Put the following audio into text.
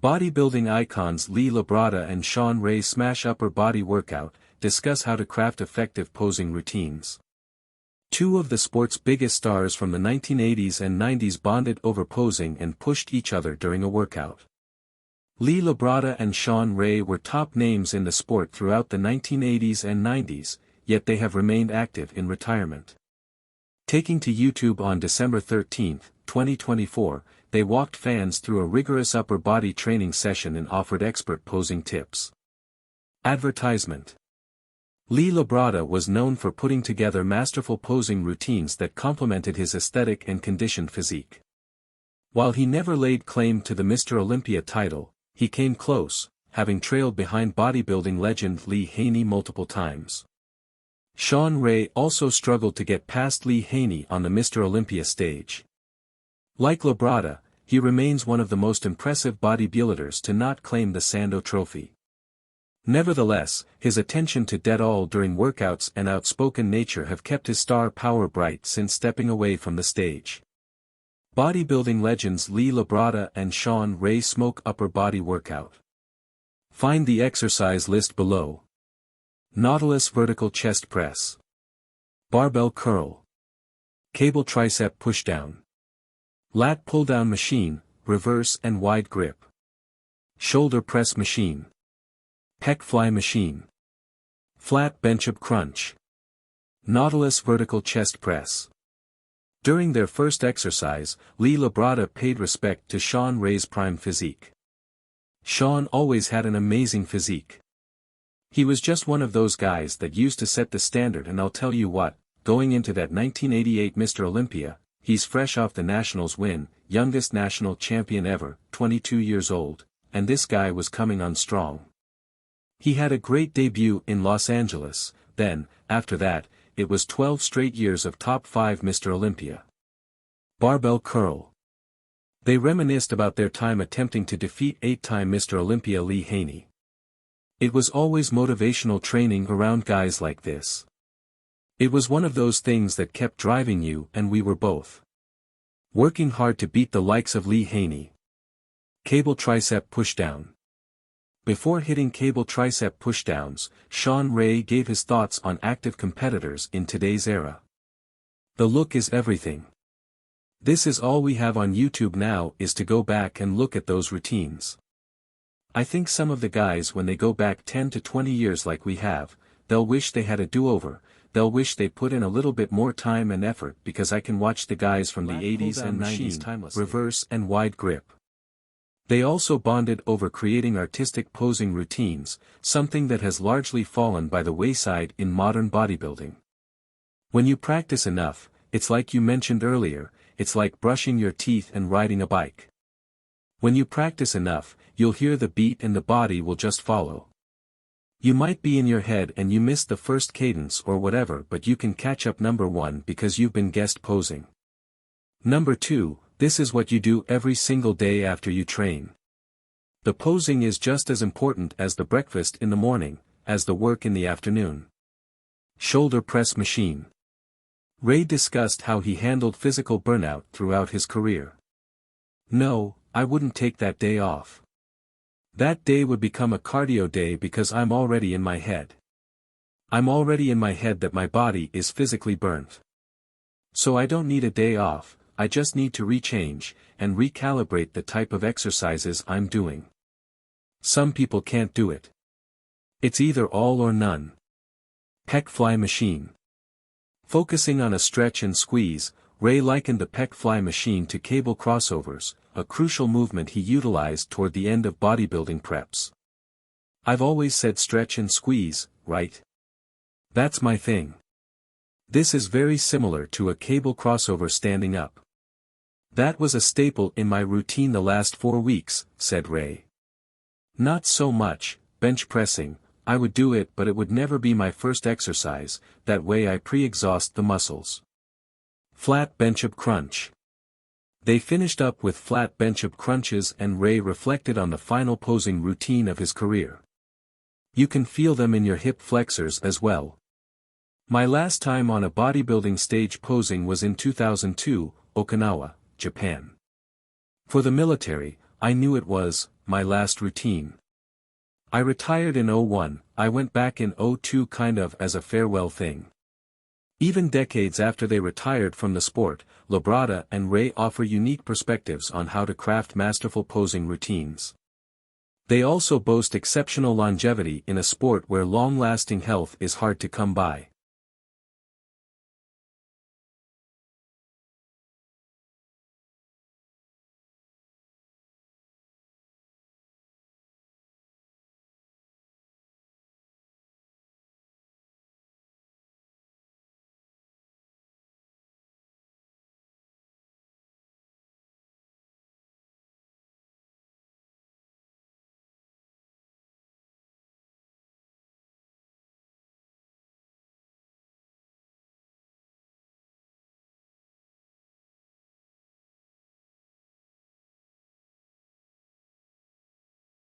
Bodybuilding icons Labrada and Shawn smash upper body workout, discuss how to craft effective posing routines. Two of the sport's biggest stars from the 1980s and 90s bonded over posing and pushed each other during a workout. Labrada and Shawn were top names in the sport throughout the 1980s and 90s, yet they have remained active in retirement. Taking to YouTube on December 13, 2024, they walked fans through a rigorous upper body training session and offered expert posing tips. Advertisement. Labrada was known for putting together masterful posing routines that complemented his aesthetic and conditioned physique. While he never laid claim to the Mr. Olympia title, he came close, having trailed behind bodybuilding legend Lee Haney multiple times. Shawn also struggled to get past Lee Haney on the Mr. Olympia stage. Like Labrada, he remains one of the most impressive bodybuilders to not claim the Sando Trophy. Nevertheless, his attention to detail during workouts and outspoken nature have kept his star power bright since stepping away from the stage. Bodybuilding legends Labrada and Shawn smoke upper body workout. Find the exercise list below. Nautilus vertical chest press. Barbell curl. Cable tricep pushdown. Lat pull-down machine, reverse and wide grip. Shoulder press machine. Pec fly machine. Flat bench-up crunch. Nautilus vertical chest press. During their first exercise, Labrada paid respect to Shawn's prime physique. Shawn always had an amazing physique. He was just one of those guys that used to set the standard, and I'll tell you what, going into that 1988 Mr. Olympia, he's fresh off the Nationals win, youngest national champion ever, 22 years old, and this guy was coming on strong. He had a great debut in Los Angeles, then, after that, it was 12 straight years of top 5 Mr. Olympia. Barbell curl. They reminisced about their time attempting to defeat 8-time Mr. Olympia Lee Haney. It was always motivational training around guys like this. It was one of those things that kept driving you, and we were both working hard to beat the likes of Lee Haney. Cable tricep pushdown. Before hitting cable tricep pushdowns, Shawn gave his thoughts on active competitors in today's era. The look is everything. This is all we have on YouTube now, is to go back and look at those routines. I think some of the guys, when they go back 10 to 20 years like we have, they'll wish they had a do-over. They'll wish they put in a little bit more time and effort, because I can watch the guys from the 80s and 90s, reverse and wide grip. They also bonded over creating artistic posing routines, something that has largely fallen by the wayside in modern bodybuilding. When you practice enough, it's like you mentioned earlier, it's like brushing your teeth and riding a bike. When you practice enough, you'll hear the beat and the body will just follow. You might be in your head and you miss the first cadence or whatever, but you can catch up. Number 1, because you've been guest posing. Number 2, this is what you do every single day after you train. The posing is just as important as the breakfast in the morning, as the work in the afternoon. Shoulder press machine. Discussed how he handled physical burnout throughout his career. No, I wouldn't take that day off. That day would become a cardio day because I'm already in my head. I'm already in my head that my body is physically burnt. So I don't need a day off, I just need to rechange, and recalibrate the type of exercises I'm doing. Some people can't do it. It's either all or none. Pec fly machine. Focusing on a stretch and squeeze, likened the pec fly machine to cable crossovers, a crucial movement he utilized toward the end of bodybuilding preps. I've always said stretch and squeeze, right? That's my thing. This is very similar to a cable crossover standing up. That was a staple in my routine the last 4 weeks, said Ray. Not so much, bench pressing, I would do it, but it would never be my first exercise, that way I pre-exhaust the muscles. Flat bench-up crunch. They finished up with flat bench-up crunches, and Ray reflected on the final posing routine of his career. You can feel them in your hip flexors as well. My last time on a bodybuilding stage posing was in 2002, Okinawa, Japan. For the military, I knew it was my last routine. I retired in '01, I went back in '02 kind of as a farewell thing. Even decades after they retired from the sport, Labrada and Ray offer unique perspectives on how to craft masterful posing routines. They also boast exceptional longevity in a sport where long-lasting health is hard to come by.